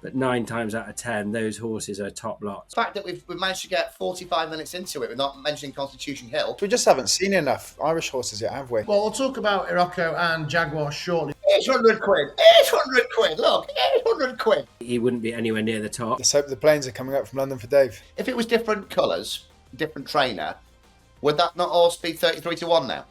but 9 times out of 10, those horses are top lots. The fact that we've managed to get 45 minutes into it, we're not mentioning Constitution Hill. We just haven't seen enough Irish horses yet, have we? Well, we'll talk about Iroko and Jagwar shortly. 800 quid. 800 quid. Look, 800 quid. He wouldn't be anywhere near the top. Let's hope the planes are coming up from London for Dave. If it was different colours, different trainer, would that not horse be 33 to 1 now?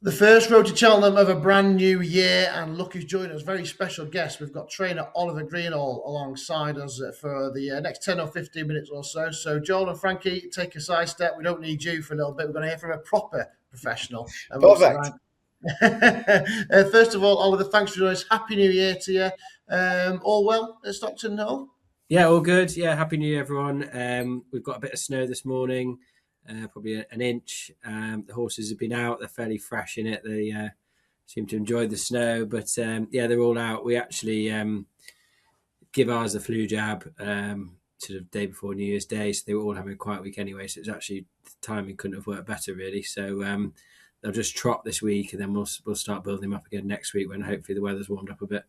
The first road to Cheltenham of a brand new year, and look who's joining us. Very special guest. We've got trainer Oliver Greenall alongside us for the next 10 or 15 minutes or so. So, Joel and Frankie, take a side step. We don't need you for a little bit. We're going to hear from a proper professional. Perfect. First of all, Oliver, thanks for joining us. Happy New Year to you. All well at Stockton Hall? Yeah, all good. Yeah, Happy New Year, everyone. We've got a bit of snow this morning. Probably an inch. The horses have been out. They're fairly fresh in it. They seem to enjoy the snow. But yeah, they're all out. We actually give ours a flu jab sort of day before New Year's Day. So they were all having a quiet week anyway. So it's actually, the timing couldn't have worked better, really. So they'll just trot this week, and then we'll start building them up again next week when hopefully the weather's warmed up a bit.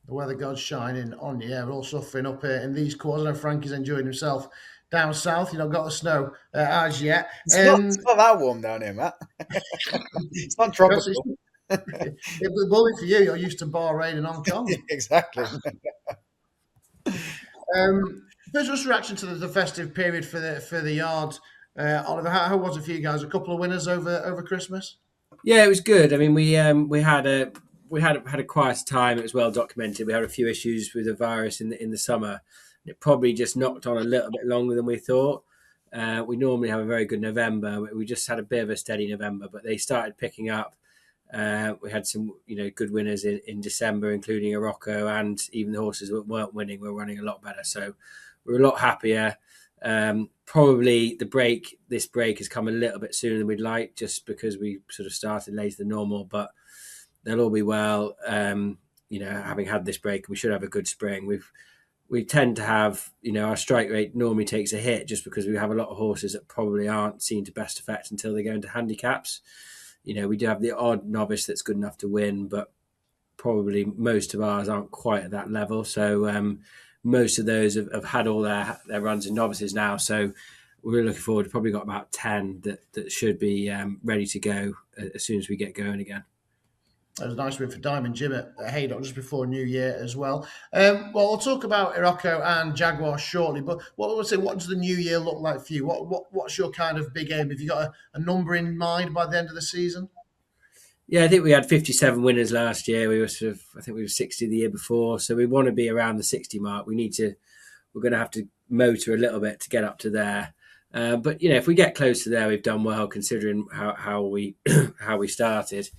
The weather god's shining on you. Yeah, we're all suffering up here in these quarters. I know Frankie's enjoying himself down south. You know, got the snow as yet. It's not that warm down here, Matt. It's not tropical. It was bully for you. You're used to Bahrain and Hong Kong. Exactly. First, just reaction to the festive period for the yard. Oliver, how was it for you guys? A couple of winners over Christmas. Yeah, it was good. I mean, we had a quiet time. It was well documented. We had a few issues with the virus in the summer. It probably just knocked on a little bit longer than we thought. We normally have a very good November. We just had a bit of a steady November, but they started picking up. We had some, good winners in December, including Iroko, and even the horses that weren't winning were running a lot better. So we're a lot happier. Probably this break has come a little bit sooner than we'd like, just because we sort of started later than normal, but they'll all be well. Having had this break, we should have a good spring. We tend to have, our strike rate normally takes a hit just because we have a lot of horses that probably aren't seen to best effect until they go into handicaps. We do have the odd novice that's good enough to win, but probably most of ours aren't quite at that level. So most of those have had all their runs in novices now. So we're looking forward. We've probably got about 10 that should be ready to go as soon as we get going again. That was a nice win for Diamond Jim at Haydock just before New Year as well. Well, we'll talk about Iroko and Jagwar shortly, but what does the new year look like for you? What's your kind of big aim? Have you got a number in mind by the end of the season? Yeah, I think we had 57 winners last year. I think we were 60 the year before. So we want to be around the 60 mark. We're going to have to motor a little bit to get up to there. But if we get close to there, we've done well considering how we started.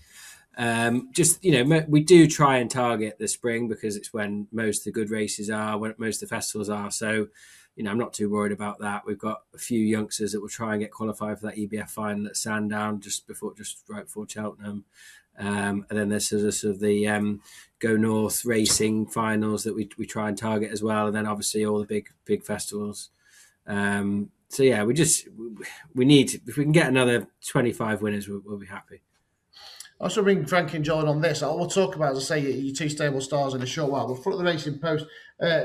We do try and target the spring because it's when most of the good races are, when most of the festivals are. So, I'm not too worried about that. We've got a few youngsters that will try and get qualified for that EBF final at Sandown just right before Cheltenham. And then there's sort of the Go North racing finals that we try and target as well. And then obviously all the big festivals. So yeah, we need, if we can get another 25 winners, we'll be happy. I'll also bring Frankie and Joel on this. We'll talk about, as I say, your two stable stars in a short while. But front of the Racing Post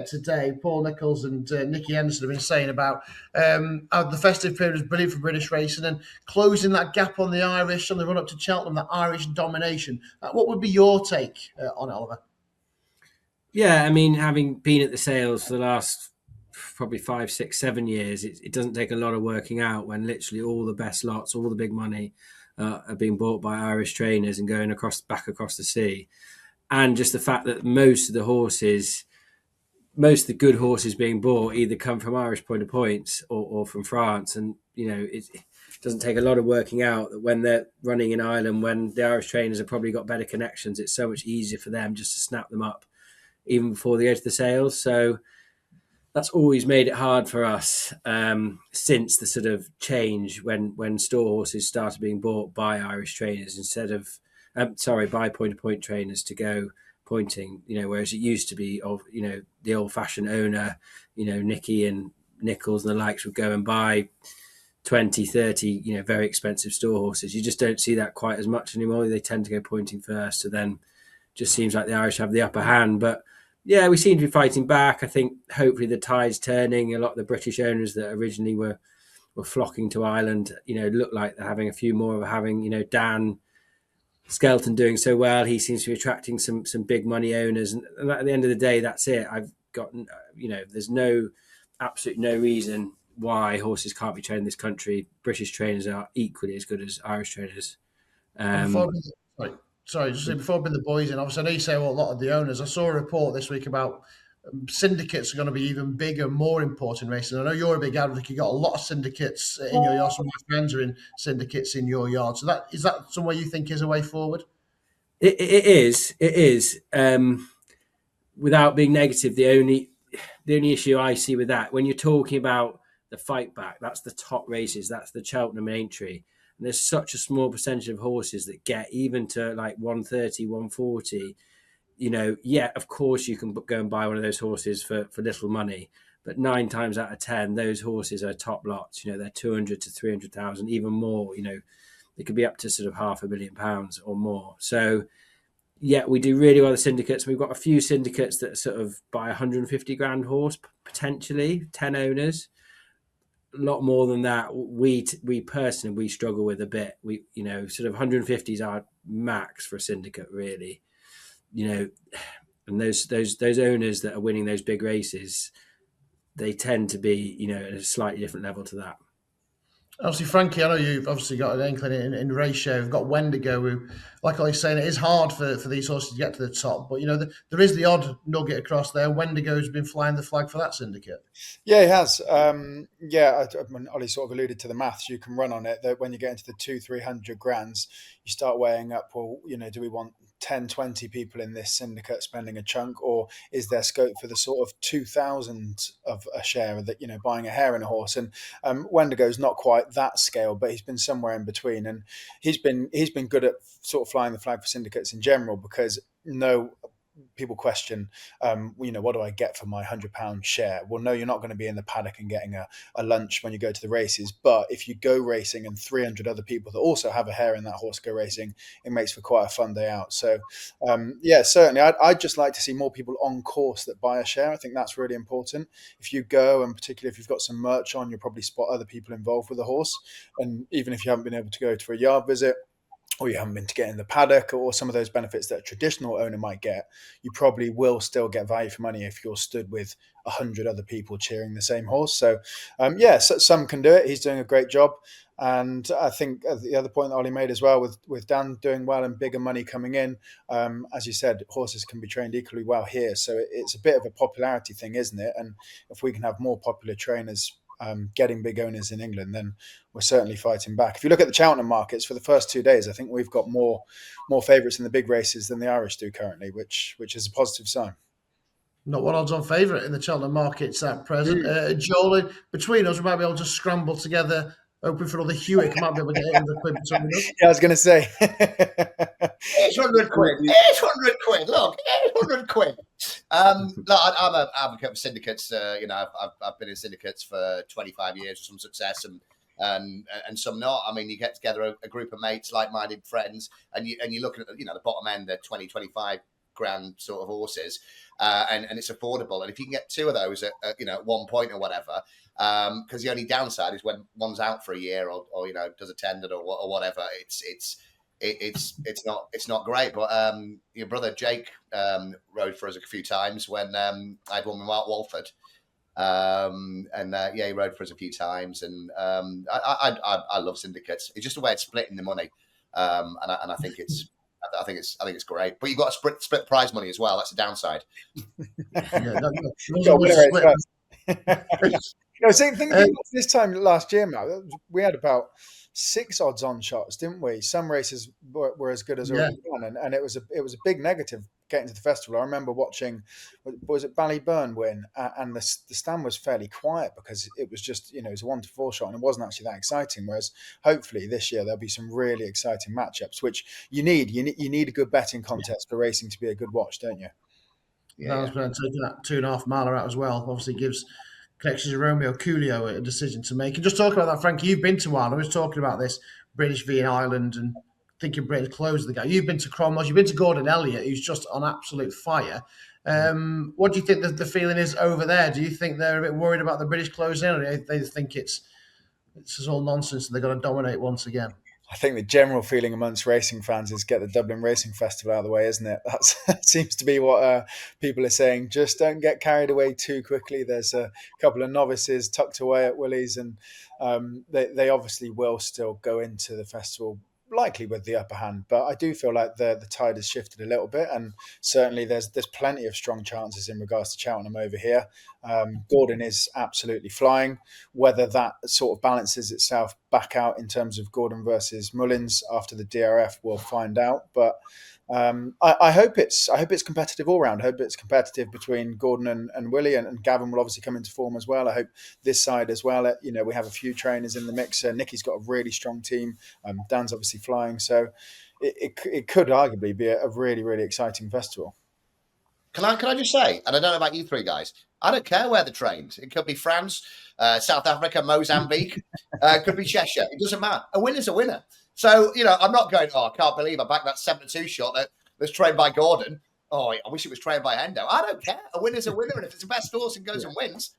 today, Paul Nicholls and Nicky Henderson have been saying about how the festive period was brilliant for British racing and closing that gap on the Irish on the run up to Cheltenham, that Irish domination. What would be your take on it, Oliver? Yeah, I mean, having been at the sales for the last probably 5, 6, 7 years, it doesn't take a lot of working out when literally all the best lots, all the big money are being bought by Irish trainers and going back across the sea. And just the fact that most of the good horses being bought either come from Irish point of points or from France. And, it doesn't take a lot of working out that when they're running in Ireland, when the Irish trainers have probably got better connections, it's so much easier for them just to snap them up even before they go to the sales. So that's always made it hard for us since the sort of change when store horses started being bought by Irish trainers instead of, by point-to-point trainers to go pointing, whereas it used to be the old-fashioned owner, Nicky and Nicholls and the likes would go and buy 20, 30, very expensive store horses. You just don't see that quite as much anymore. They tend to go pointing first. So then just seems like the Irish have the upper hand. But yeah, we seem to be fighting back. I think hopefully the tide's turning. A lot of the British owners that originally were flocking to Ireland, look like they're having a few more of having, Dan Skelton doing so well. He seems to be attracting some big money owners. And at the end of the day, that's it. I've got, there's absolutely no reason why horses can't be trained in this country. British trainers are equally as good as Irish trainers. Before I bring the boys in, obviously I know you say a lot of the owners. I saw a report this week about syndicates are going to be even bigger, more important racing. I know you're a big advocate. You've got a lot of syndicates in your yard. Some of my friends are in syndicates in your yard. So is that somewhere you think is a way forward? It is. It is. Without being negative, the only issue I see with that, when you're talking about the fight back, that's the top races, that's the Cheltenham and Aintree. And there's such a small percentage of horses that get even to like 130, 140. Of course you can go and buy one of those horses for little money. But 9 times out of 10, those horses are top lots. They're 200 to 300,000, even more. They could be up to sort of £500,000 or more. So, yeah, we do really well with syndicates. We've got a few syndicates that sort of buy 150 grand horse, potentially 10 owners. A lot more than that. We personally struggle with a bit. We sort of 150 is our max for a syndicate, really. And those owners that are winning those big races, they tend to be at a slightly different level to that. Obviously, Frankie, I know you've obviously got an inkling in ratio. You've got Wendigo, who, like I was saying, it is hard for these horses to get to the top. But, there is the odd nugget across there. Wendigo's been flying the flag for that syndicate. Yeah, he has. Ollie sort of alluded to the maths you can run on it, that when you get into the 200-300 grands, you start weighing up, well, do we want 10, 20 people in this syndicate spending a chunk, or is there scope for the sort of 2,000 of a share that, buying a hare in a horse? And Wendigo's not quite that scale, but he's been somewhere in between, and he's been good at sort of flying the flag for syndicates in general, because people question, what do I get for my £100 share? Well, no, you're not going to be in the paddock and getting a lunch when you go to the races. But if you go racing and 300 other people that also have a hare in that horse go racing, it makes for quite a fun day out. So, certainly, I'd just like to see more people on course that buy a share. I think that's really important. If you go, and particularly if you've got some merch on, you'll probably spot other people involved with the horse. And even if you haven't been able to go to a yard visit, or you haven't been to get in the paddock, or some of those benefits that a traditional owner might get, you probably will still get value for money if you're stood with 100 other people cheering the same horse. So, some can do it. He's doing a great job. And I think the other point that Ollie made as well, with Dan doing well and bigger money coming in, as you said, horses can be trained equally well here. So it's a bit of a popularity thing, isn't it? And if we can have more popular trainers getting big owners in England, then we're certainly fighting back. If you look at the Cheltenham markets for the first 2 days, I think we've got more favourites in the big races than the Irish do currently, which is a positive sign. Not one odds on favourite in the Cheltenham markets at present. Joel, between us, we might be able to scramble together, hoping for another Hewitt. Might be able to get £800 between us. Yeah, I was going to say. 800 quid. 800 quid. Look, 800 quid. Look, I'm an advocate for syndicates. I've been in syndicates for 25 years with some success and some not. I mean, you get together a group of mates, like-minded friends, and you look at the bottom end, the 20, 25 grand sort of horses, and it's affordable. And if you can get 2 of those at 1 point or whatever, because the only downside is when one's out for a year or does a tender or whatever, it's not great. But your brother Jake rode for us a few times when I had one with Mark Walford. He rode for us a few times, and I love syndicates. It's just a way of splitting the money, and I think it's great. But you've got to split prize money as well. That's the downside. Think about this time last year, Matt. We had about 6 odds on shots, didn't we? Some races were as good as already done, and it was a big negative getting to the festival. I remember watching, was it Ballyburn win, and the stand was fairly quiet because it was just it was a 1 to 4 shot and it wasn't actually that exciting. Whereas hopefully this year there'll be some really exciting matchups, which you need. You need a good betting contest for racing to be a good watch, don't you? Yeah, I was going to take that 2.5 miler out as well. Obviously, gives connections with Romeo Coolio a decision to make. And just talking about that, Frankie, you've been to Ireland. I was talking about this British v Ireland and thinking Britain closed the guy. You've been to Cromwell's, you've been to Gordon Elliott, who's just on absolute fire. What do you think the feeling is over there? Do you think they're a bit worried about the British closing, or do they think it's all nonsense and they're going to dominate once again? I think the general feeling amongst racing fans is get the Dublin Racing Festival out of the way, isn't it? That seems to be what people are saying. Just don't get carried away too quickly. There's a couple of novices tucked away at Willys, and they obviously will still go into the festival, likely with the upper hand. But I do feel like the tide has shifted a little bit, and certainly there's plenty of strong chances in regards to Cheltenham over here. Gordon is absolutely flying. Whether that sort of balances itself back out in terms of Gordon versus Mullins after the DRF, we'll find out. But I hope it's competitive all round. I hope it's competitive between Gordon and Willie, and Gavin will obviously come into form as well. I hope this side as well. We have a few trainers in the mix. Nicky's got a really strong team. Dan's obviously flying, so it could arguably be a really, really exciting festival. Can I just say, and I don't know about you three guys, I don't care where they're trained. It could be France, South Africa, Mozambique, could be Cheshire. It doesn't matter. A winner's a winner. So, I'm not going, I can't believe I backed that 7-2 shot that's trained by Gordon. Oh, I wish it was trained by Endo. I don't care. A winner's a winner. And if it's the best horse and goes and wins,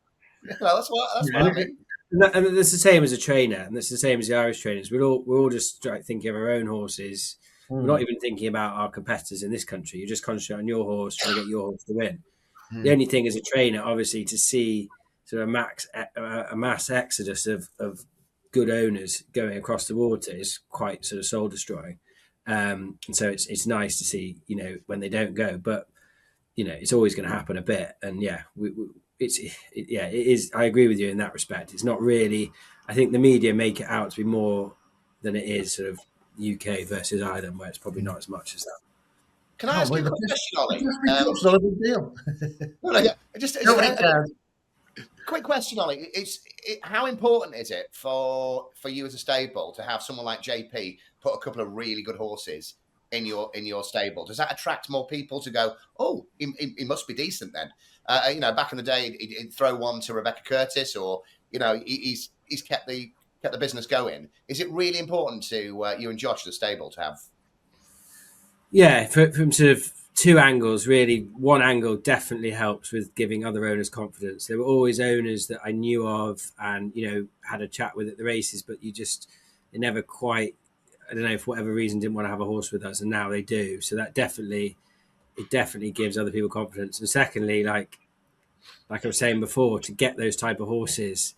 that's what I mean. And that's the same as a trainer, and that's the same as the Irish trainers. We're all just thinking of our own horses. We're not even thinking about our competitors in this country. You're just concentrating on your horse, trying to get your horse to win. The only thing as a trainer, obviously, to see sort of a mass exodus of good owners going across the water is quite sort of soul destroying. And so it's nice to see, when they don't go, but it's always going to happen a bit. And it is. I agree with you in that respect. It's not really. I think the media make it out to be more than it is sort of UK versus Ireland, where it's probably not as much as that. Can I ask you a question, Ollie? It's not a big deal. Quick question, Ollie. How important is it for you as a stable to have someone like JP put a couple of really good horses in your stable? Does that attract more people to go, oh, he must be decent then? Back in the day, he'd throw one to Rebecca Curtis, or he's kept the business going. Is it really important to you and Josh, the stable, to have? Yeah, from sort of two angles, really. One angle definitely helps with giving other owners confidence. There were always owners that I knew of and, had a chat with at the races, but they never quite, I don't know, for whatever reason, didn't want to have a horse with us, and now they do. So that definitely gives other people confidence. And secondly, like I was saying before, to get those type of horses,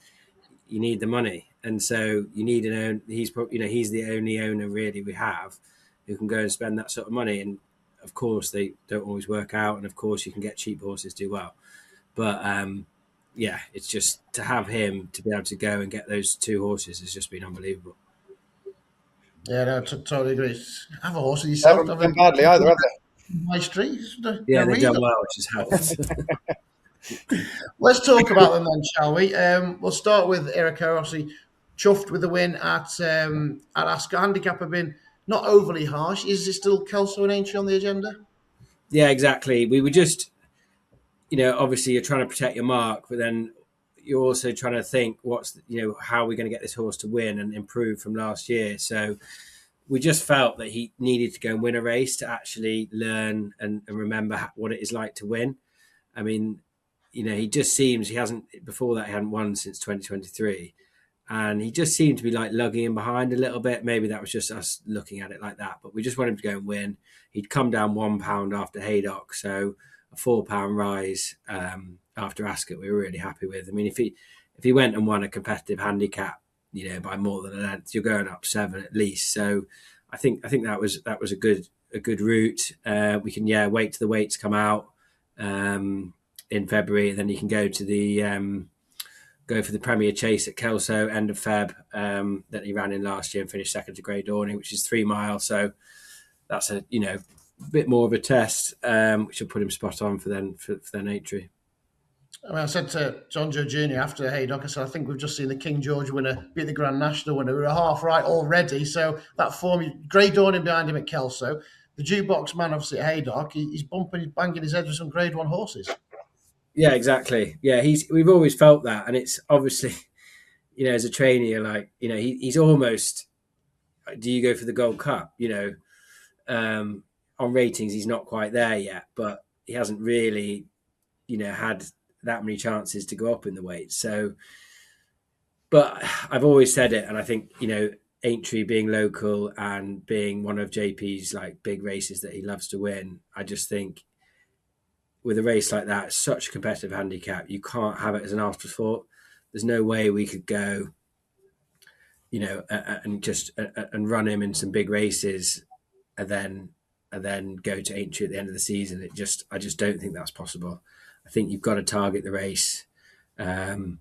you need the money. And so you need he's the only owner really we have who can go and spend that sort of money. And of course they don't always work out, and of course you can get cheap horses do well, but it's just to have him to be able to go and get those two horses has just been unbelievable. Yeah, no, totally agree. Have a horse yourself. Haven't done badly either, have they? My street. Yeah, they've done well, which has helped. Let's talk about them then, shall we? We'll start with Iroko. Obviously, chuffed with the win at Ascot. Handicap have been not overly harsh. Is it still Kelso and Aintree on the agenda? Yeah, exactly. We were just, obviously you're trying to protect your mark, but then you're also trying to think how are we going to get this horse to win and improve from last year. So we just felt that he needed to go and win a race to actually learn and remember what it is like to win. I mean, he just seems he hadn't won since 2023. And he just seemed to be like lugging him behind a little bit. Maybe that was just us looking at it like that. But we just wanted him to go and win. He'd come down £1 after Haydock. So a £4 rise after Ascot, we were really happy with. I mean, if he went and won a competitive handicap, by more than a length, you're going up 7 at least. So I think that was a good route. We can wait till the weights come out in February, and then you can go to go for the Premier Chase at Kelso end of Feb that he ran in last year and finished second to Grey Dawning, which is 3 miles. So that's a bit more of a test, which will put him spot on for then Aintree. I mean, I said to John Joe Jr. after Haydock, I said, I think we've just seen the King George winner beat the Grand National winner. We're a half right already. So that form, Grey Dawning behind him at Kelso. The jukebox man, obviously, at Haydock, he's banging his head with some Grade 1 horses. Yeah, exactly. Yeah, we've always felt that, and it's obviously, as a trainer, you're like, he's almost. Do you go for the Gold Cup? On ratings, he's not quite there yet, but he hasn't really, had that many chances to go up in the weight. So, but I've always said it, and I think Aintree being local and being one of JP's like big races that he loves to win, I just think with a race like that, such a competitive handicap, you can't have it as an afterthought. There's no way we could go, and just and run him in some big races, and then go to Aintree at the end of the season. I just don't think that's possible. I think you've got to target the race, and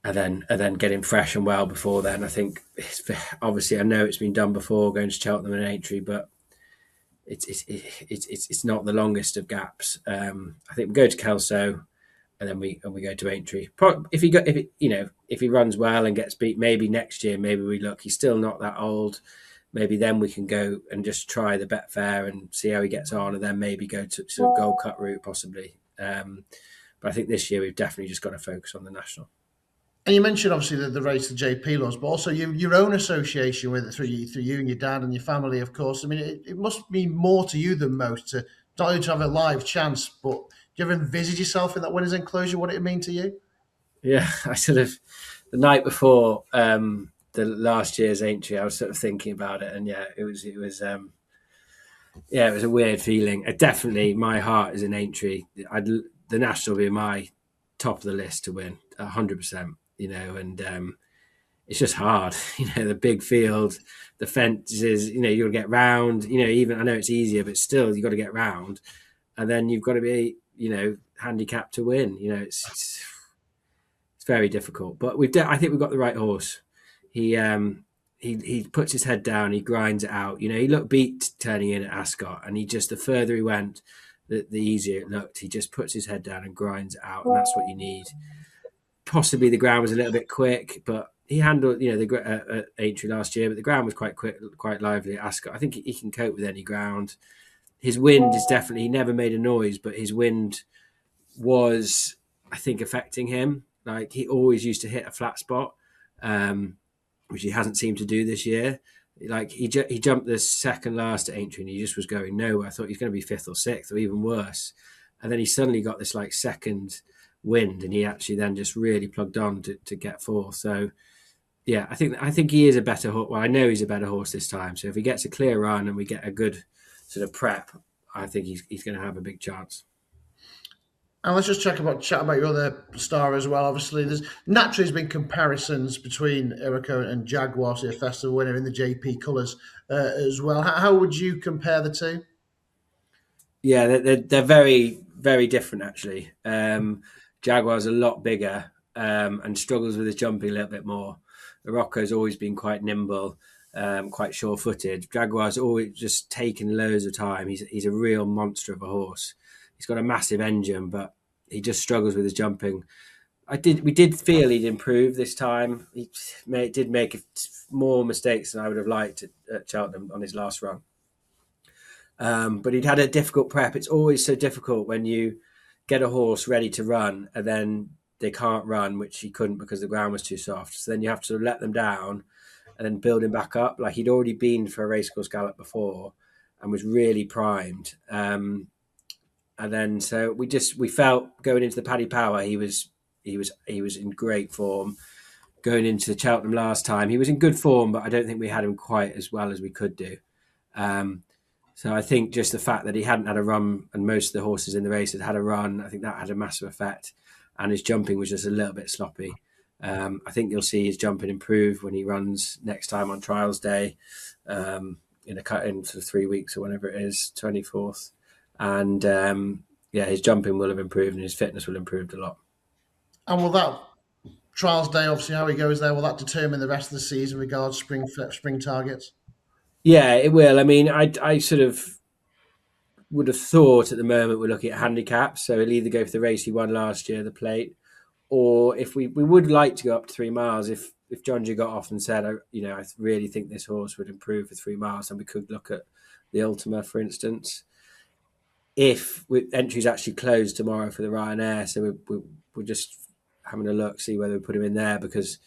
then get him fresh and well before then. I think obviously I know it's been done before going to Cheltenham and Aintree, but it's not the longest of gaps. I think we go to Kelso, and then we go to Aintree. If he runs well and gets beat, maybe next year, maybe we look. He's still not that old. Maybe then we can go and just try the Betfair and see how he gets on, and then maybe go to sort of Gold Cup route possibly. But I think this year we've definitely just got to focus on the national. And you mentioned obviously the race the JP loves, but also your own association with it through you and your dad and your family, of course. I mean, it must mean more to you than most to not only to have a live chance, but do you ever envisage yourself in that winners' enclosure? What it mean to you? Yeah, I sort of the night before the last year's Aintree, I was sort of thinking about it, and yeah, it was it was a weird feeling. Definitely, my heart is in Aintree. The national will be my top of the list to win, 100%. And it's just hard. The big field, the fences. You got to get round. Even I know it's easier, but still, you got to get round, and then you've got to be, handicapped to win. It's very difficult. But I think we've got the right horse. He puts his head down. He grinds it out. He looked beat turning in at Ascot, and the further he went, the easier it looked. He just puts his head down and grinds it out, and that's what you need. Possibly the ground was a little bit quick, but he handled, the Aintree last year, but the ground was quite quick, quite lively at Ascot. I think he can cope with any ground. His wind is definitely, he never made a noise, but his wind was, I think, affecting him. Like he always used to hit a flat spot, which he hasn't seemed to do this year. Like he jumped the second last at Aintree and he just was going nowhere. I thought he was going to be fifth or sixth or even worse. And then he suddenly got this like second wind and he actually then just really plugged on to get fourth. So yeah, I think he is a better horse. Well, I know he's a better horse this time. So if he gets a clear run and we get a good sort of prep, I think he's going to have a big chance. And let's just chat about your other star as well. Obviously, there's naturally been comparisons between Iroko and Jagwar, the festival winner in the JP colours as well. How would you compare the two? Yeah, they're very, very different actually. Jaguar's a lot bigger and struggles with his jumping a little bit more. Iroko's always been quite nimble, quite sure-footed. Jaguar's always just taken loads of time. He's a real monster of a horse. He's got a massive engine, but he just struggles with his jumping. We did feel he'd improve this time. He did make more mistakes than I would have liked at Cheltenham on his last run. But he'd had a difficult prep. It's always so difficult when you get a horse ready to run and then they can't run, which he couldn't because the ground was too soft. So then you have to let them down and then build him back up. Like he'd already been for a racecourse gallop before and was really primed. And then so we felt going into the Paddy Power, he was in great form. Going into the Cheltenham last time, he was in good form, but I don't think we had him quite as well as we could do. So I think just the fact that he hadn't had a run and most of the horses in the race had a run, I think that had a massive effect. And his jumping was just a little bit sloppy. I think you'll see his jumping improve when he runs next time on trials day in sort of 3 weeks or whenever it is, 24th. And his jumping will have improved and his fitness will have improved a lot. And will that trials day, obviously how he goes there, will that determine the rest of the season regards spring targets? Yeah, it will. I mean, I sort of would have thought at the moment we're looking at handicaps. So he'll either go for the race he won last year, the plate, or if we would like to go up to 3 miles. If John G got off and said, I really think this horse would improve for 3 miles, then we could look at the Ultima, for instance. entries actually closed tomorrow for the Ryanair, so we're just having a look, see whether we put him in there, because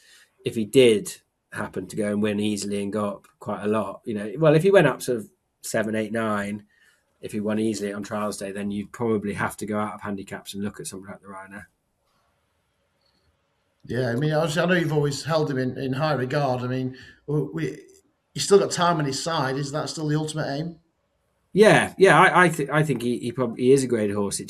if he did happen to go and win easily and go up quite a lot, well, if he went up sort of 7, 8, 9, if he won easily on trials day, then you'd probably have to go out of handicaps and look at something like the Ryanair. Yeah, I mean, obviously, I know you've always held him in high regard. I mean, he's still got time on his side. Is that still the ultimate aim? Yeah. I think he probably is a great horse.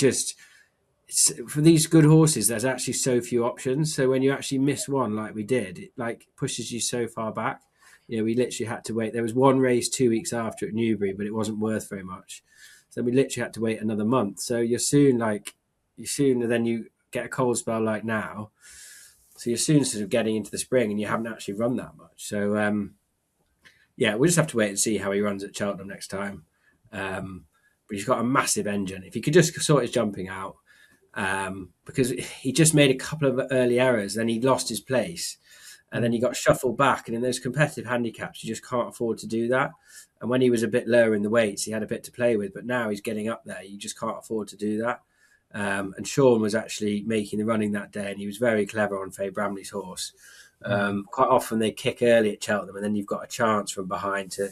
For these good horses, there's actually so few options. So when you actually miss one, like we did, it like pushes you so far back. We literally had to wait. There was one race 2 weeks after at Newbury, but it wasn't worth very much. So we literally had to wait another month. So you're sooner than you get a cold spell like now. So you're soon sort of getting into the spring, and you haven't actually run that much. So we'll just have to wait and see how he runs at Cheltenham next time. But he's got a massive engine. If he could just sort his jumping out, because he just made a couple of early errors, then he lost his place, and then he got shuffled back. And in those competitive handicaps, you just can't afford to do that. And when he was a bit lower in the weights, he had a bit to play with. But now he's getting up there. You just can't afford to do that. And Sean was actually making the running that day, and he was very clever on Faye Bramley's horse. Quite often they kick early at Cheltenham, and then you've got a chance from behind to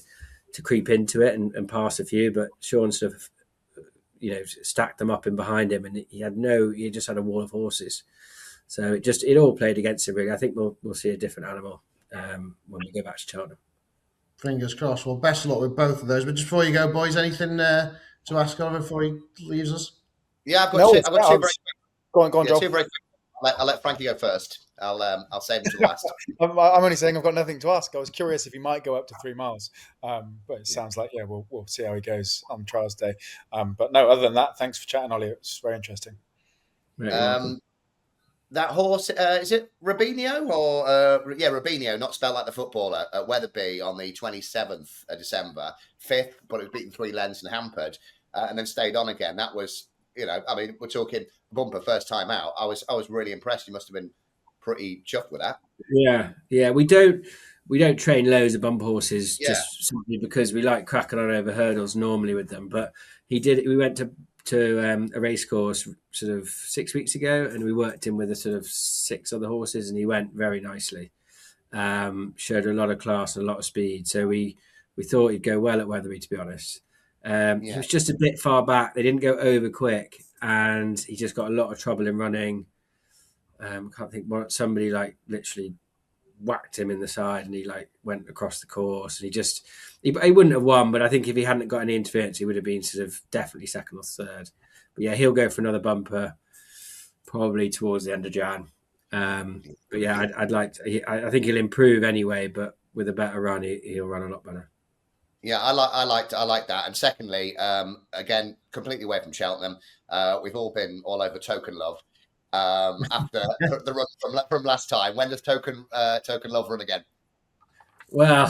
creep into it and pass a few. But Sean sort of stacked them up in behind him, and he just had a wall of horses. So it all played against him, really. I think we'll see a different animal when we go back to Cheltenham. Fingers crossed. Well, best of luck with both of those. But just before you go, boys, anything to ask Oliver before he leaves us? Yeah, I've got two very quick. Go on, John. Two very quick. I'll let Frankie go first. I'll save him to the last. I'm only saying I've got nothing to ask. I was curious if he might go up to 3 miles, but it sounds like we'll see how he goes on trials day. But no, other than that, thanks for chatting, Ollie. It was very interesting. That horse, is it Rubinho or Rubinho, not spelled like the footballer, at Wetherby on the 27th of December, 5th, but it was beaten 3 lengths and hampered, and then stayed on again. That was, we're talking bumper first time out. I was really impressed. You must have been pretty chuffed with that. Yeah. We don't train loads of bumper horses just simply because we like cracking on over hurdles normally with them. But we went to a race course sort of 6 weeks ago, and we worked him with a sort of 6 other horses, and he went very nicely. Showed a lot of class and a lot of speed. So we thought he'd go well at Wetherby, to be honest. He was just a bit far back. They didn't go over quick, and he just got a lot of trouble in running. Can't think what somebody literally whacked him in the side, and he went across the course, and he wouldn't have won, but I think if he hadn't got any interference, he would have been sort of definitely second or third. But yeah, he'll go for another bumper probably towards the end of Jan. But yeah, I think he'll improve anyway, but with a better run, he'll run a lot better. Yeah, I like that. And secondly, again, completely away from Cheltenham, we've all been all over Token Love. After the run from last time. When does Token Love run again? Well,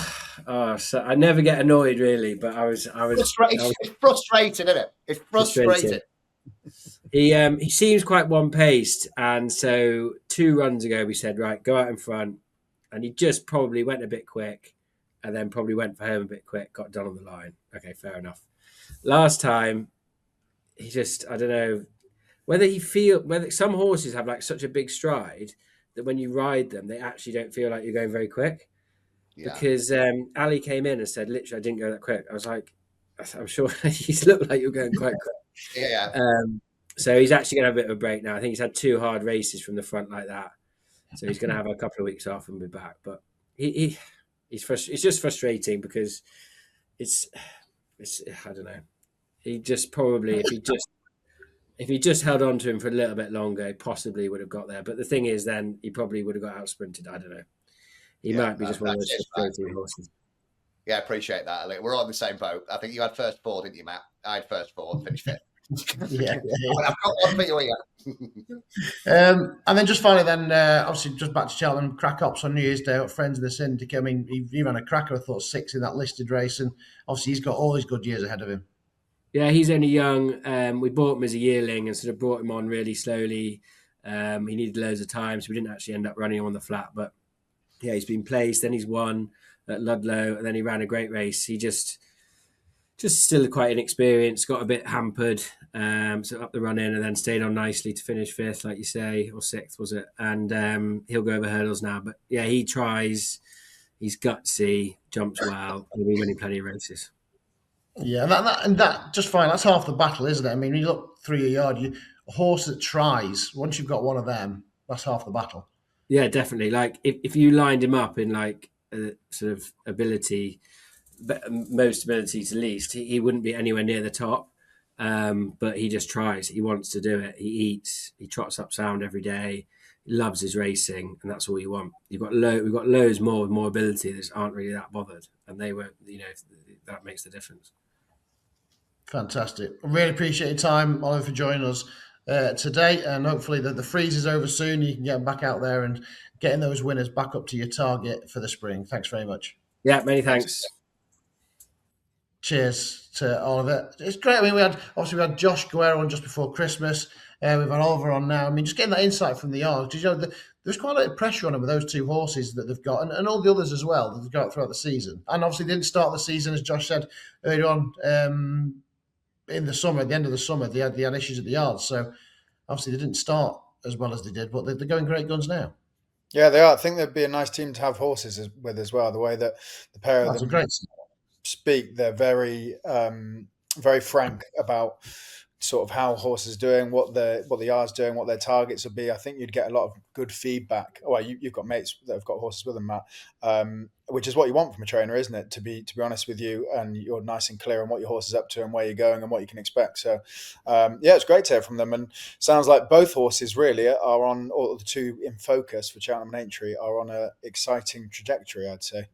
so I never get annoyed really, but I was frustrated. It's frustrating, isn't it? It's frustrating. He seems quite one-paced, and so 2 runs ago we said, right, go out in front, and he just probably went a bit quick, and then probably went for home a bit quick, got done on the line. Okay, fair enough. Last time, he just, I don't know, whether some horses have such a big stride that when you ride them, they actually don't feel like you're going very quick. Yeah. Because Ali came in and said, literally, I didn't go that quick. I was like, I'm sure he's looked like you're going quite quick. Yeah. So he's actually going to have a bit of a break now. I think he's had 2 hard races from the front like that. So he's going to have a couple of weeks off and be back. But it's just frustrating because it's I don't know. He just probably, if he just held on to him for a little bit longer, he possibly would have got there. But the thing is, then he probably would have got out sprinted. I don't know. He might be just one of those frustrating horses. Yeah, I appreciate that, Ali. We're all in the same boat. I think you had first 4, didn't you, Matt? I had first 4, finished 5th. Yeah. I've got one for you. And then just finally, obviously, just back to Cheltenham, crack ups on New Year's Day, friends of the syndicate. I mean, he ran a cracker, I thought 6 in that listed race, and obviously he's got all his good years ahead of him. Yeah, he's only young. We bought him as a yearling and sort of brought him on really slowly. He needed loads of time, so we didn't actually end up running him on the flat. But yeah, he's been placed, then he's won at Ludlow, and then he ran a great race. He just still quite inexperienced, got a bit hampered. So up the run in, and then stayed on nicely to finish fifth, like you say, or sixth was it? And he'll go over hurdles now. But yeah, he tries. He's gutsy, jumps well. He'll be winning plenty of races. Yeah, and that just fine. That's half the battle, isn't it? I mean, you look 3 a yard. A horse that tries. Once you've got one of them, that's half the battle. Yeah, definitely. Like if you lined him up in like a sort of ability, most ability to least, he wouldn't be anywhere near the top. But he just tries. He wants to do it. He eats. He trots up sound every day. He loves his racing, and that's all you want. We've got loads more with more ability that aren't really that bothered, and they were, that makes the difference. Fantastic. I really appreciate your time, Oliver, for joining us today. And hopefully the freeze is over soon. You can get back out there and getting those winners back up to your target for the spring. Thanks very much. Yeah, many thanks. Cheers to Oliver. It's great. I mean, we had Josh Guerra on just before Christmas. We've had Oliver on now. I mean, just getting that insight from the yard. Because, there's quite a lot of pressure on them with those two horses that they've got, and all the others as well that they've got throughout the season. And obviously, they didn't start the season, as Josh said earlier on, in the summer, at the end of the summer, they had issues at the yards. So obviously, they didn't start as well as they did, but they're going great guns now. Yeah, they are. I think they'd be a nice team to have horses with as well. The way that the pair of them speak, they're very, very frank about sort of how horses are doing, what the yard's doing, what their targets will be. I think you'd get a lot of good feedback. Well, you've got mates that have got horses with them, Matt, which is what you want from a trainer, isn't it? To be honest with you, and you're nice and clear on what your horse is up to and where you're going and what you can expect. So, yeah, it's great to hear from them. And sounds like both horses really are on, or the two in focus for Cheltenham and Aintree are on an exciting trajectory, I'd say.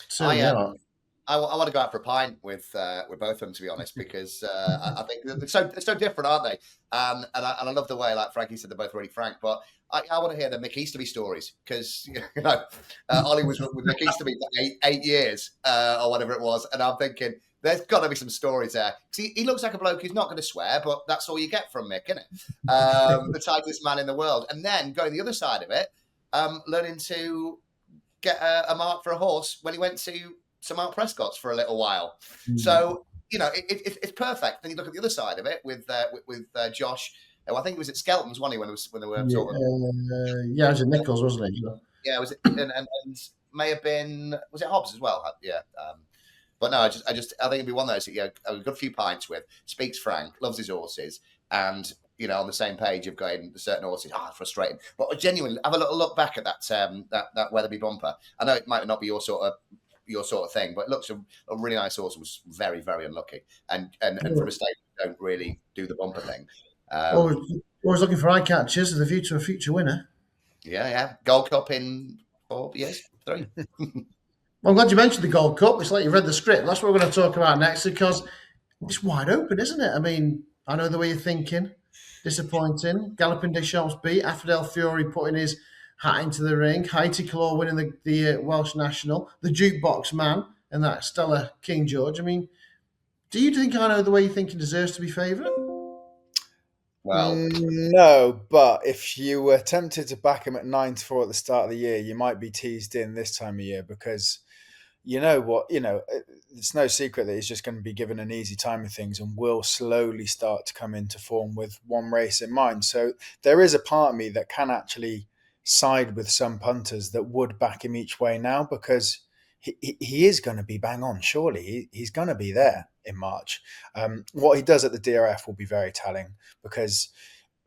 So yeah. I want to go out for a pint with both of them, to be honest, because I think they're so different, aren't they? And I love the way, like Frankie said, they're both really frank. But I want to hear the Mick Easterby stories, because Ollie was with Mick Easterby for eight years or whatever it was, and I'm thinking there's got to be some stories there. See, he looks like a bloke who's not going to swear, but that's all you get from Mick, isn't it? The tightest man in the world, and then going the other side of it, learning to get a mark for a horse when he went to Sir Mark Prescott's for a little while. So, it's perfect. Then you look at the other side of it with Josh. I think it was at Skelton's, wasn't he, when they were sort of... yeah, it was at Nichols, wasn't it? Yeah, was it? And may have been... Was it Hobbs as well? Yeah. But no, I think it'd be one of those that I've got a few pints with, speaks frank, loves his horses, and on the same page of going certain horses, frustrating. But genuinely, have a little look back at that Weatherby bumper. I know it might not be your sort of thing, but it looks a really nice horse. Was very, very unlucky, and for a mistake, don't really do the bumper thing. Always looking for eye catchers with a view to a future winner. Yeah. Gold Cup in 4 years, 3. Well, I'm glad you mentioned the Gold Cup. It's like you read the script. That's what we're going to talk about next, because it's wide open, isn't it? I mean, I know the way you're thinking. Disappointing. Galloping Des Champs beat. Affordel Fury putting his hat into the ring. Haiti Claw winning the Welsh National. The Jukebox Man and that Stella King George. I mean, do you think I know the way you're thinking deserves to be favourite? Well, no, but if you were tempted to back him at 9-4 at the start of the year, you might be teased in this time of year, because it's no secret that he's just going to be given an easy time of things and will slowly start to come into form with one race in mind. So there is a part of me that can actually side with some punters that would back him each way now, because he is going to be bang on. Surely he's going to be there in March. What he does at the DRF will be very telling, because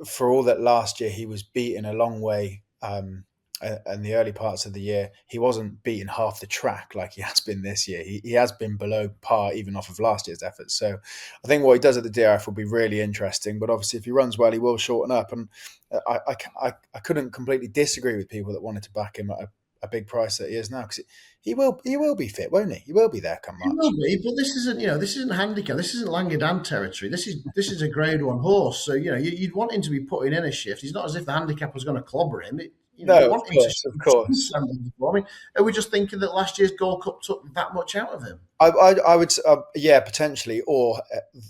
for all that last year he was beaten a long way, in the early parts of the year, he wasn't beating half the track like he has been this year. He has been below par even off of last year's efforts. So I think what he does at the DRF will be really interesting. But obviously, if he runs well, he will shorten up. And I couldn't completely disagree with people that wanted to back him at a big price that he is now, because he will be fit, won't he? He will be there come March. He will be, but this isn't handicap. This isn't Langedan territory. This is a Grade 1 horse. So you'd want him to be putting in a shift. He's not as if the handicap was going to clobber him. No, of course. I mean, are we just thinking that last year's Gold Cup took that much out of him? I would, potentially. Or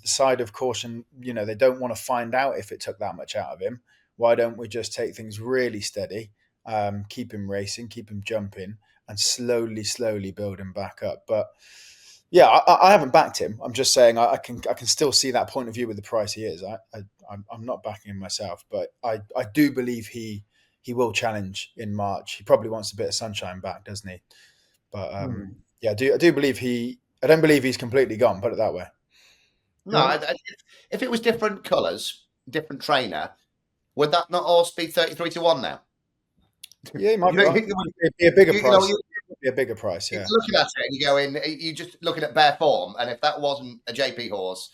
side of caution, they don't want to find out if it took that much out of him. Why don't we just take things really steady, keep him racing, keep him jumping, and slowly build him back up? But Yeah, I haven't backed him. I'm just saying I can still see that point of view with the price he is. I'm not backing him myself, but I do believe he will challenge in March. He probably wants a bit of sunshine back, doesn't he? But yeah, I do believe he. I don't believe he's completely gone. Put it that way. No, if it was different colours, different trainer, would that not all be 33-1 now? Yeah, he might You be know, right. It'd be a bigger you price. know, It'd be a bigger price. you're Yeah. looking at it and you go in, you just looking at bare form, and if that wasn't a JP horse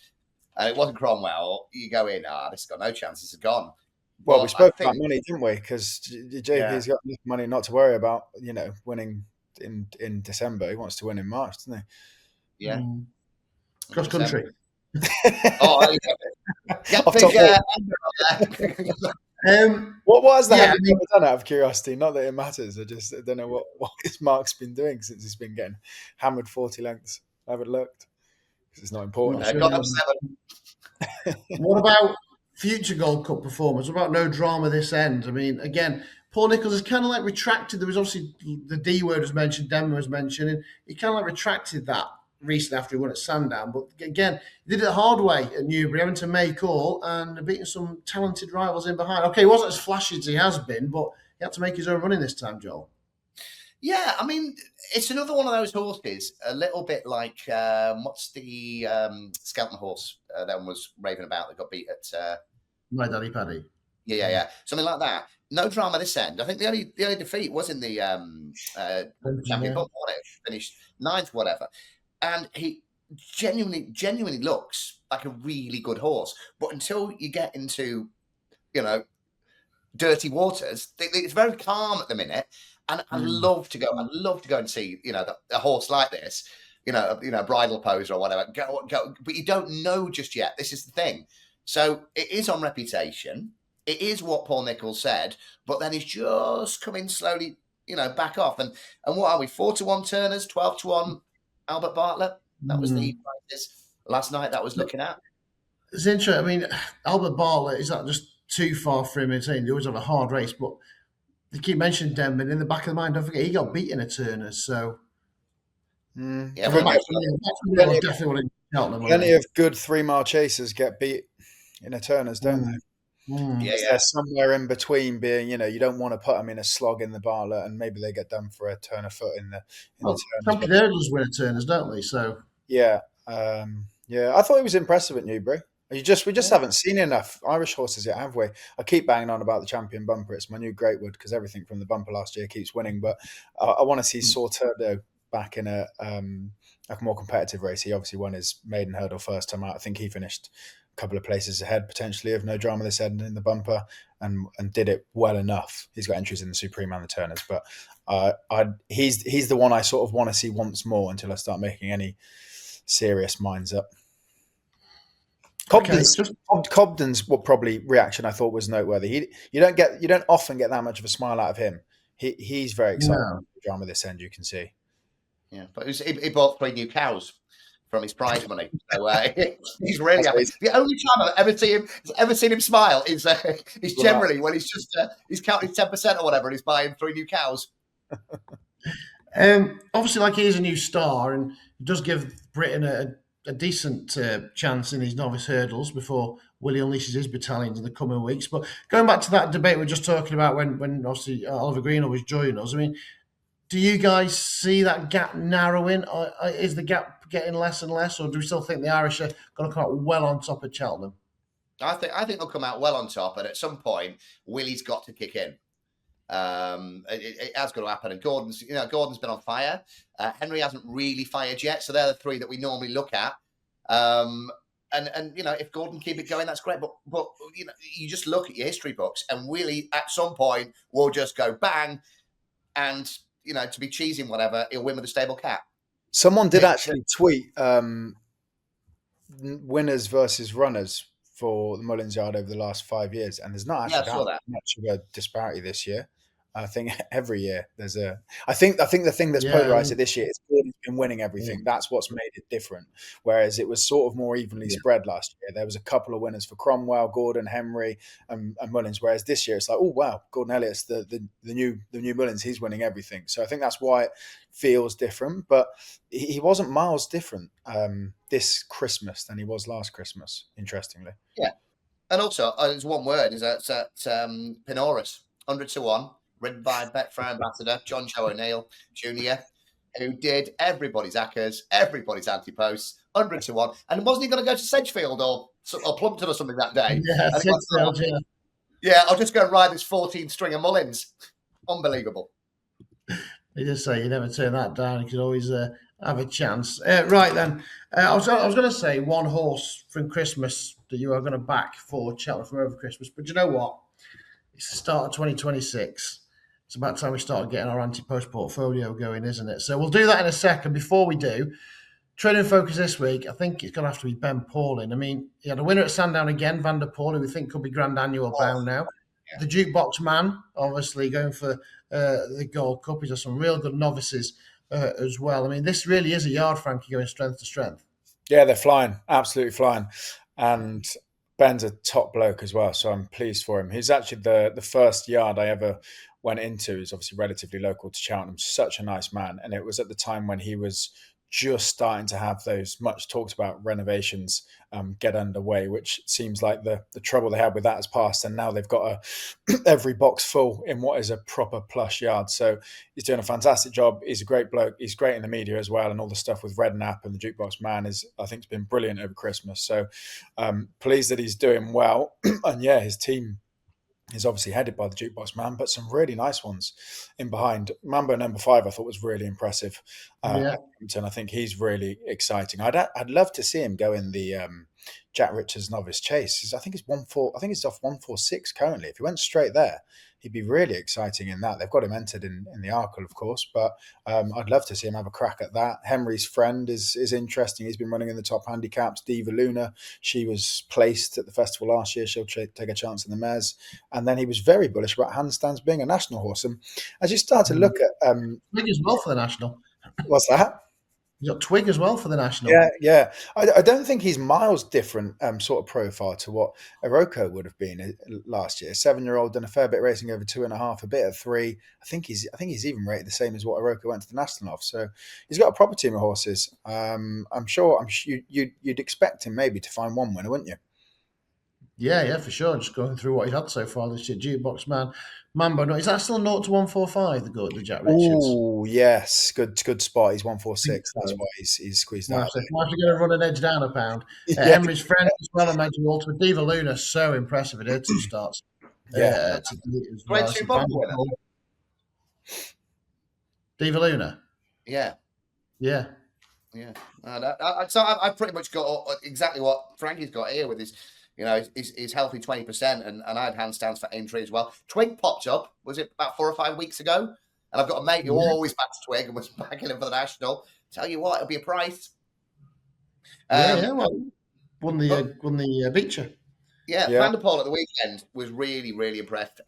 and it wasn't Cromwell, you go in, this has got no chance, this is gone. Well, But we I spoke about think, money, didn't we? Because JP's got enough money not to worry about, winning in December. He wants to win in March, doesn't yeah, Cross 100%. country. he? Oh, get Off big top rope. What has the Yeah, handicap done out of curiosity? Not that it matters. I don't know what his Mark's been doing since he's been getting hammered 40 lengths. I haven't looked because it's not important. got up 7. What about future Gold Cup performance? What about no drama this end? I mean, again, Paul Nicholls has kind of like retracted. There was obviously the D word was mentioned, Denver was mentioned, and he kind of like retracted that recently after he won at Sandown. But again, he did it the hard way at Newbury, having to make all and beating some talented rivals in behind. Okay, he wasn't as flashy as he has been, but he had to make his own running this time, Joel. Yeah, I mean, it's another one of those horses, a little bit like, what's the Skelton horse that one was raving about that got beat at... My Daddy Paddy. Yeah. Something like that. No drama this end. I think the only defeat was in the champion book, wasn't it? Finished 9th, whatever. And he genuinely looks like a really good horse. But until you get into, dirty waters, it's very calm at the minute. And I'd love to go. I'd love to go and see, a horse like this, a bridal poser or whatever. Go, but you don't know just yet. This is the thing. So it is on reputation. It is what Paul Nicholls said, but then he's just coming slowly, back off. And what are we? 4-1 Turners, 12-1 Albert Bartlett. That was the prices last night that I was looking at. It's interesting. I mean, Albert Bartlett, is that just too far for him? He always have a hard race, but they keep mentioning Denman in the back of the mind. Don't forget, he got beaten at Turners, so Yeah, plenty of good 3-mile chasers get beat in a Turners, don't they? Yeah. They're somewhere in between being, you don't want to put them in a slog in the Bartlett, and maybe they get done for a turn of foot in the Turners. Champions win at Turners, don't they? So yeah, I thought he was impressive at Newbury. We just haven't seen enough Irish horses yet, have we? I keep banging on about the champion bumper. It's my new greatwood because everything from the bumper last year keeps winning. But I want to see Sorturdo back in a more competitive race. He obviously won his maiden hurdle first time out. I think he finished a couple of places ahead potentially of no drama this end in the bumper and did it well enough. He's got entries in the Supreme and the Turners, but he's the one I sort of want to see once more until I start making any serious minds up. Cobden's probably reaction I thought was noteworthy. You don't often get that much of a smile out of him. He's very excited about the drama this end, you can see. Yeah, but he bought 3 new cows from his prize money, so he's really happy. The only time I've ever seen him smile is generally when he's just he's counting 10% or whatever, and he's buying 3 new cows. Obviously, like he is a new star, and it does give Britain a decent chance in these novice hurdles before Willie unleashes his battalions in the coming weeks. But going back to that debate we are just talking about when obviously Oliver Greenall was joining us, I mean, do you guys see that gap narrowing? Or is the gap getting less and less, or do we still think the Irish are going to come out well on top of Cheltenham? I think they'll come out well on top, and at some point, Willie's got to kick in. It has got to happen. And Gordon's been on fire. Henry hasn't really fired yet, so they're the 3 that we normally look at. And if Gordon keep it going, that's great. But you just look at your history books, and Willie at some point will just go bang, and to be cheesy and whatever, he'll win with a stable cat. Someone did actually tweet winners versus runners for the Mullins Yard over the last 5 years, and there's not actually that much of a disparity this year. I think every year there's a. I think the thing that's polarized it this year is Gordon's been winning everything. Yeah. That's what's made it different. Whereas it was sort of more evenly spread last year. There was a couple of winners for Cromwell, Gordon, Henry, and Mullins. Whereas this year it's like, oh wow, Gordon Elliott's the new Mullins. He's winning everything. So I think that's why it feels different. But he wasn't miles different this Christmas than he was last Christmas. Interestingly, yeah. And also, there's one word: is that Penoris 100-1. Ridden by Betfair ambassador John Joe O'Neill Jr., who did everybody's Ackers, everybody's Ante-Posts, 100-1. And wasn't he going to go to Sedgefield or Plumpton or something that day? Yeah, Sedgefield, yeah, I'll just go and ride this 14 string of Mullins. Unbelievable. They just say you never turn that down. You could always have a chance. Right then, I was going to say one horse from Christmas that you are going to back for Cheltenham from over Christmas. But you know what? It's the start of 2026. It's about time we start getting our Ante-Post portfolio going, isn't it? So we'll do that in a second. Before we do, trading focus this week, I think it's going to have to be Ben Pauling. I mean, he had a winner at Sandown again, Van der Poel, who we think could be Grand Annual bound now. Yeah. The Jukebox Man, obviously going for the Gold Cup. He's got some real good novices as well. I mean, this really is a yard, Frankie, going strength to strength. Yeah, they're flying, absolutely flying. And Ben's a top bloke as well, so I'm pleased for him. He's actually the first yard I ever went into. He's obviously relatively local to Cheltenham. Such a nice man. And it was at the time when he was just starting to have those much talked about renovations get underway, which seems like the trouble they had with that has passed. And now they've got every box full in what is a proper plush yard. So he's doing a fantastic job. He's a great bloke. He's great in the media as well. And all the stuff with Redknapp and the Jukebox Man I think, has been brilliant over Christmas. So pleased that he's doing well. And yeah, his team is obviously headed by the Jukebox Man, but some really nice ones in behind. Mambo number 5, I thought was really impressive. And I think he's really exciting. I'd love to see him go in the Jack Richards Novice Chase. I think it's off 146 currently. If he went straight there, he'd be really exciting in that. They've got him entered in the Arkle, of course, but I'd love to see him have a crack at that. Henry's friend is interesting. He's been running in the top handicaps. Diva Luna, she was placed at the festival last year. She'll take a chance in the mares. And then he was very bullish about Handstands being a national horse. And as you start to look at... Twig as well for the national. What's that? You got Twig as well for the national. Yeah. I don't think he's miles different sort of profile to what Iroko would have been last year. 7-year-old, done a fair bit of racing over 2.5, a bit of 3. I think he's even rated the same as what Iroko went to the national off. So he's got a proper team of horses. I'm sure you'd expect him maybe to find one winner, wouldn't you? Yeah, for sure. Just going through what he's had so far this year. Jukebox Man, Mambo. No, is that still 0 to 145? The Jack Richards. Oh yes, good spot. He's 146. That's why he's squeezed out. So if you're going to run an edge down a pound, Henry's friend as well. I imagine Walter Diva Luna, so impressive at her 2 starts. Diva Luna. Yeah. So I've pretty much got exactly what Frankie's got here with his. He's healthy 20%, and I had Handstands for entry as well. Twig popped up, was it about 4 or 5 weeks ago? And I've got a mate who always backs Twig and was backing him for the national. Tell you what, it'll be a price. Well, won the Beecher. Yeah, Van der Poel at the weekend was really, really impressed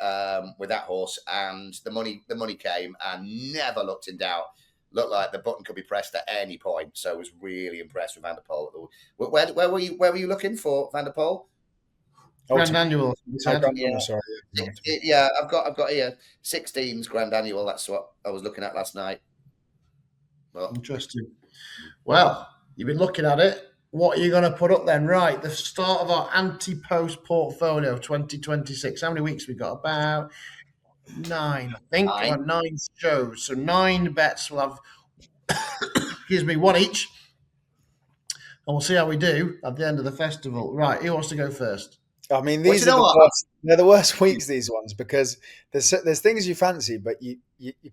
with that horse, and the money came and never looked in doubt. Looked like the button could be pressed at any point, so I was really impressed with Van der Poel. Where were you looking for Van der Poel? Grand Annual. Sorry. Yeah, I've got here 16's Grand Annual. That's what I was looking at last night. Well, interesting. Well, you've been looking at it. What are you going to put up then? Right, the start of our Ante-Post Portfolio 2026. How many weeks we got? About 9, I think. 9 shows. So 9 bets. We'll have, excuse me, 1 each. And we'll see how we do at the end of the festival. Right, who wants to go first? I mean, they're the worst weeks, these ones, because there's things you fancy, but you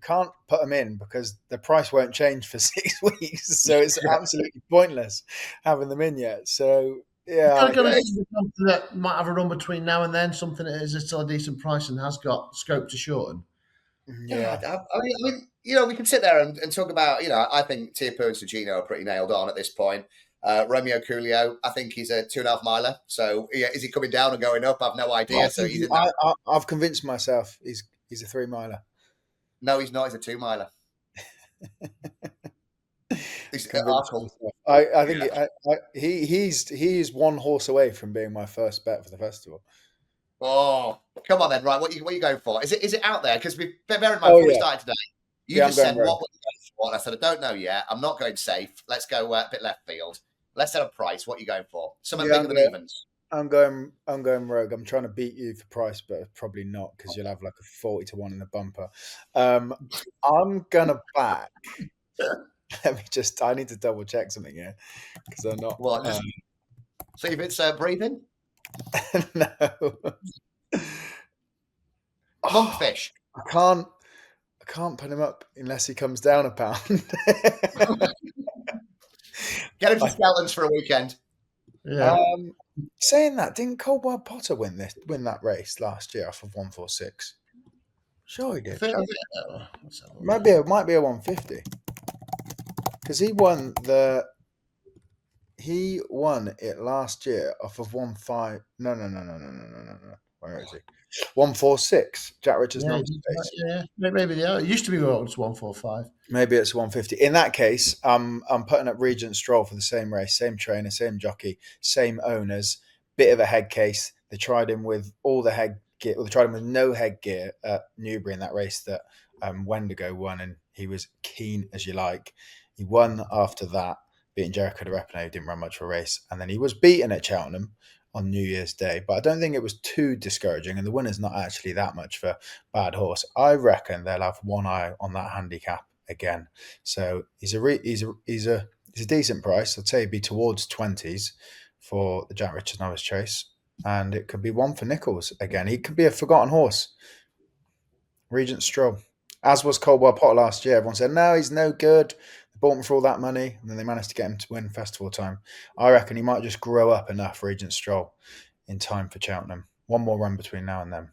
can't put them in because the price won't change for 6 weeks. So it's absolutely pointless having them in yet. So, yeah. You've got to something that might have a run between now and then, something that is still a decent price and has got scope to shorten. Yeah. I mean, we can sit there and talk about, I think Ante-Post and Gino are pretty nailed on at this point. Romeo Coolio, I think he's a 2.5 miler. So is he coming down and going up? I've no idea. I've convinced myself he's a 3 miler. No, he's not. He's a 2 miler. He's I think he's one horse away from being my first bet for the festival. Oh, come on then! Right, what you going for? Is it out there? Because we bear in mind Oh, before we yeah. started today, you Yeah, just I'm said going what were you going for, and I said I don't know yet. I'm not going safe. Let's go a bit left field. Let's set a price. What are you going for? Something bigger than evens. I'm going rogue. I'm trying to beat you for price, but probably not because you'll have like a 40 to 1 in the bumper. I'm gonna back. I need to double check something here because I'm not. What? See if it's breathing. No. Monkfish. I can't put him up unless he comes down a pound. Get him to Skelton's for a weekend. Yeah. Saying that, didn't Coldwell Potter win that race last year off of 146? Sure, he did. Might be a 150 because he won it last year off of 15. No. Where is he? 146. Jack Richards. Yeah, maybe they are. It used to be it was 145. Maybe it's 150. In that case, I'm putting up Regent Stroll for the same race, same trainer, same jockey, same owners. Bit of a head case. They tried him with all the headgear. Well, they tried him with no headgear at Newbury in that race that Wendigo won, and he was keen as you like. He won after that, beating Jericho de Repene, who didn't run much for a race, and then he was beaten at Cheltenham on New Year's Day, but I don't think it was too discouraging, and the winner's not actually that much for Bad Horse. I reckon they'll have one eye on that handicap again. So he's a decent price. I'd say he'd be towards 20s for the Jack Richards Novice Chase, and it could be one for Nichols again. He could be a forgotten horse. Regent Stroll, as was Coldwell Potter last year. Everyone said no, he's no good. They bought him for all that money, and then they managed to get him to win festival time. I reckon he might just grow up enough, Regent Stroll, in time for Cheltenham. One more run between now and then.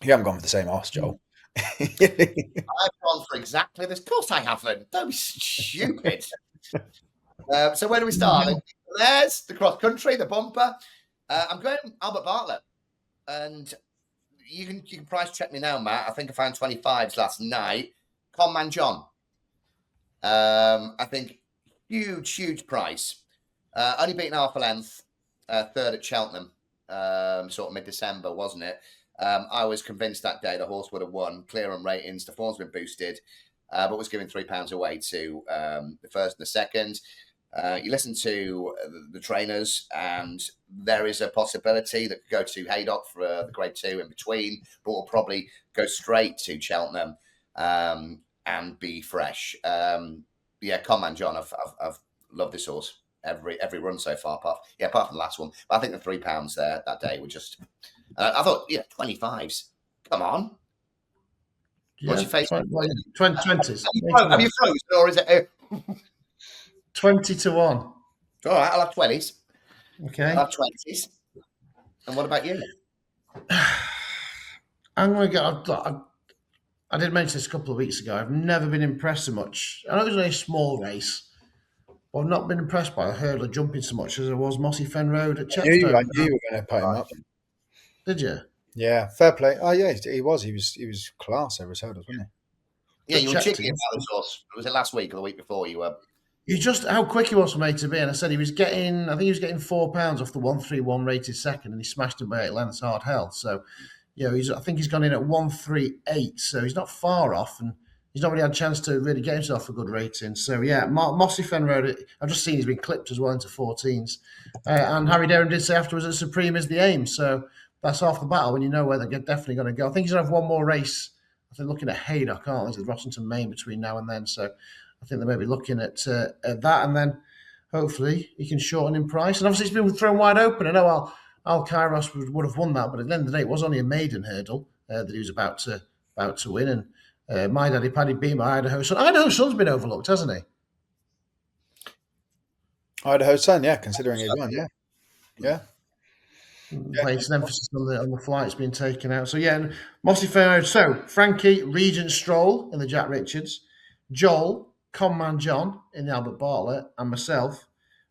You haven't gone for the same horse, Joel. I've gone for exactly this. Of course I haven't. Don't be stupid. So where do we start? There's the cross country, the bumper. I'm going Albert Bartlett, and you can price check me now, Matt. I think I found 25s last night. Conman John. I think huge price. Only beaten half a length, third at Cheltenham, sort of mid-December, wasn't it? I was convinced that day the horse would have won. Clear on ratings, the form's been boosted, but was giving £3 away to the first and the second. You listen to the trainers, and there is a possibility that could go to Haydock for the grade 2 in between, but will probably go straight to Cheltenham and be fresh. Conman John, I've loved this horse every run so far, apart from the last one. But I think the £3 there that day were just. I thought, 25s. Come on. Yeah, What's your face? 20s. Have you frozen, or is it 20 to 1? All right, I'll have 20s. Okay. I'll have 20s. And what about you? I'm going to go. I did mention this a couple of weeks ago. I've never been impressed so much. I know it was only a small race, but I've not been impressed by the hurdler jumping so much as I was Mossy Fen Road at Chepstow. I knew you were going to put him up. Did you? Yeah, fair play. Oh yeah, he was class over his hurdles, wasn't he? Yeah, you were chicken about this horse. Was it last week or the week before you were? He's just how quick he was from A to B, and I said I think he was getting £4 off the 131 rated second, and he smashed him by 8 lengths hard held. So, I think he's gone in at 138, so he's not far off, and he's not really had a chance to really get himself a good rating. So Mossy Fen Road, I've just seen he's been clipped as well into 14s, and Harry Derham did say afterwards that Supreme is the aim. So that's half the battle when you know where they're definitely going to go. I think he's going to have one more race. I think looking at Haydock, aren't they? There's Rossington Main between now and then, so I think they may be looking at that, and then hopefully he can shorten in price. And obviously it's been thrown wide open. I know Al Kairos would have won that, but at the end of the day, it was only a maiden hurdle that he was about to win. And My Daddy Paddy beat my Idaho Sun. Idaho Sun's been overlooked, hasn't he? Idaho Sun, yeah, considering he won, yeah. It's an emphasis on the flights being taken out. So and Mossy Fen Road. So Frankie, Regent Stroll in the Jack Richards, Joel, Conman John in the Albert Bartlett, and myself,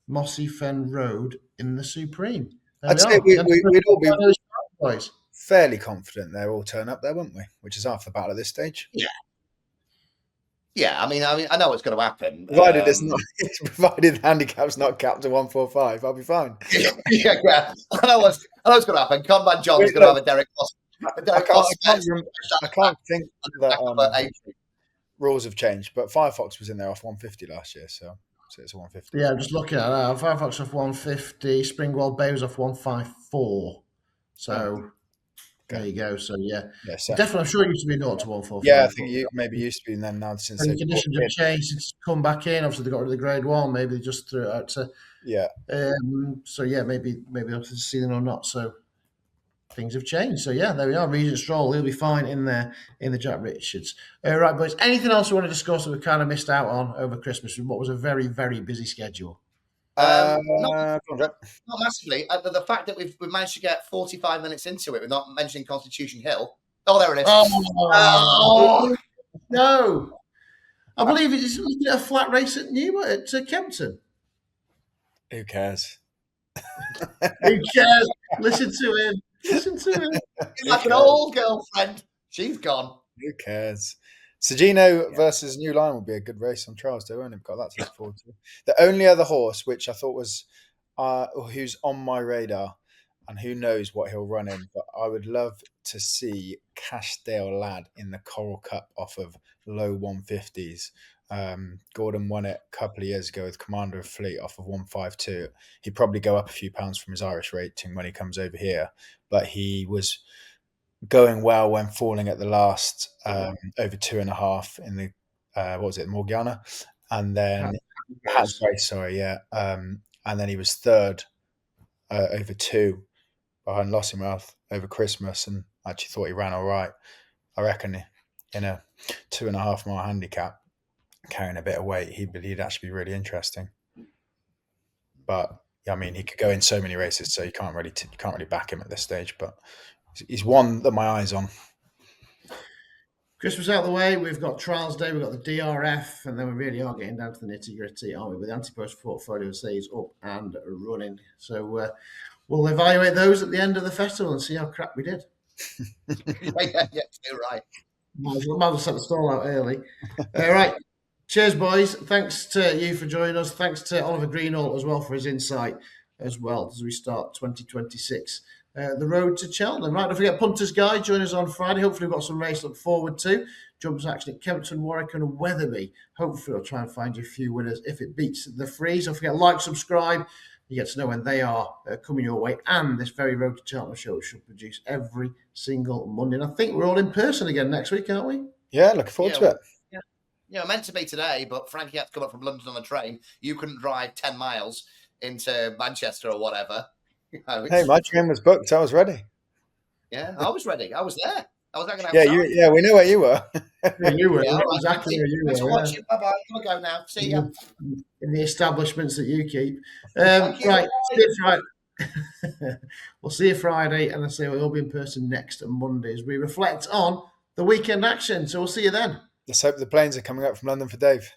Mossy Fen Road in the Supreme. I'd say we'd all be boys. fairly confident they'll all turn up there, won't we? Which is half the battle at this stage. Yeah. I mean, I know what's going to happen. Provided it's not, provided the handicap's not capped to 145, I'll be fine. Yeah. I know what's going to happen. Combat John's going to have a Derek Moss. I can't think that rules have changed, but Firefox was in there off 150 last year, so it's a 150. Yeah, I'm just looking at that. Firefox off 150, Springwell Bay was off 154. So there you go. So definitely, I'm sure it used to be 0 to 145. Yeah, I think you maybe used to be, and then now since the conditions have changed, it's come back in. Obviously, they got rid of the grade 1. Maybe they just threw it out to maybe up to the ceiling or not. So things have changed. So there we are. Regent Stroll, he'll be fine in there in the Jack Richards. Right, boys. Anything else we want to discuss that we kind of missed out on over Christmas? What was a very, very busy schedule. Not massively. The fact that we've managed to get 45 minutes into it, we're not mentioning Constitution Hill. Oh, there it is. Oh no! I believe it's looking at a flat race at Kempton. Who cares? Who cares? Listen to him. He's like an old girlfriend. She's gone. Who cares? Sagino versus New Line will be a good race on Trials Day, won't it? Got that to look forward to. The only other horse which I thought was who's on my radar, and who knows what he'll run in, but I would love to see Cashdale Lad in the Coral Cup off of low 150s. Gordon won it a couple of years ago with Commander of Fleet off of 152. He'd probably go up a few pounds from his Irish rating when he comes over here, but he was going well when falling at the last over 2.5 in the Morgiana, and then and then he was third over 2 behind Lossiemouth over Christmas, and actually thought he ran all right. I reckon in a 2.5 mile handicap, carrying a bit of weight, he'd actually be really interesting. But I mean, he could go in so many races, so you can't really back him at this stage. But he's one that my eye's on. Christmas out of the way, we've got Trials Day, we've got the DRF, and then we really are getting down to the nitty-gritty, aren't we? With the Ante-Post Portfolio says up and running. So we'll evaluate those at the end of the festival and see how crap we did. You're right. Might as well set the stall out early. All right. Cheers, boys. Thanks to you for joining us. Thanks to Oliver Greenall as well for his insight as well as we start 2026. The road to Cheltenham. Right, don't forget Punter's Guide. Join us on Friday. Hopefully we've got some race to look forward to. Jumps action at Kempton, Warwick and Wetherby. Hopefully we'll try and find you a few winners if it beats the freeze. Don't forget, like, subscribe. You get to know when they are coming your way. And this very Road to Cheltenham show should produce every single Monday. And I think we're all in person again next week, aren't we? Yeah, looking forward to it. Meant to be today, but Frankie had to come up from London on a train. You couldn't drive 10 miles into Manchester or whatever. Hey, my train was booked. I was ready. Yeah, I was ready. I was there. I was hanging outside. We know where you were. You were exactly where you were. Watching. Bye-bye. I'm going to go now. See ya. In the establishments that you keep. Right. We'll see you Friday, and I say we'll all be in person next Monday as we reflect on the weekend action. So we'll see you then. Let's hope the planes are coming up from London for Dave.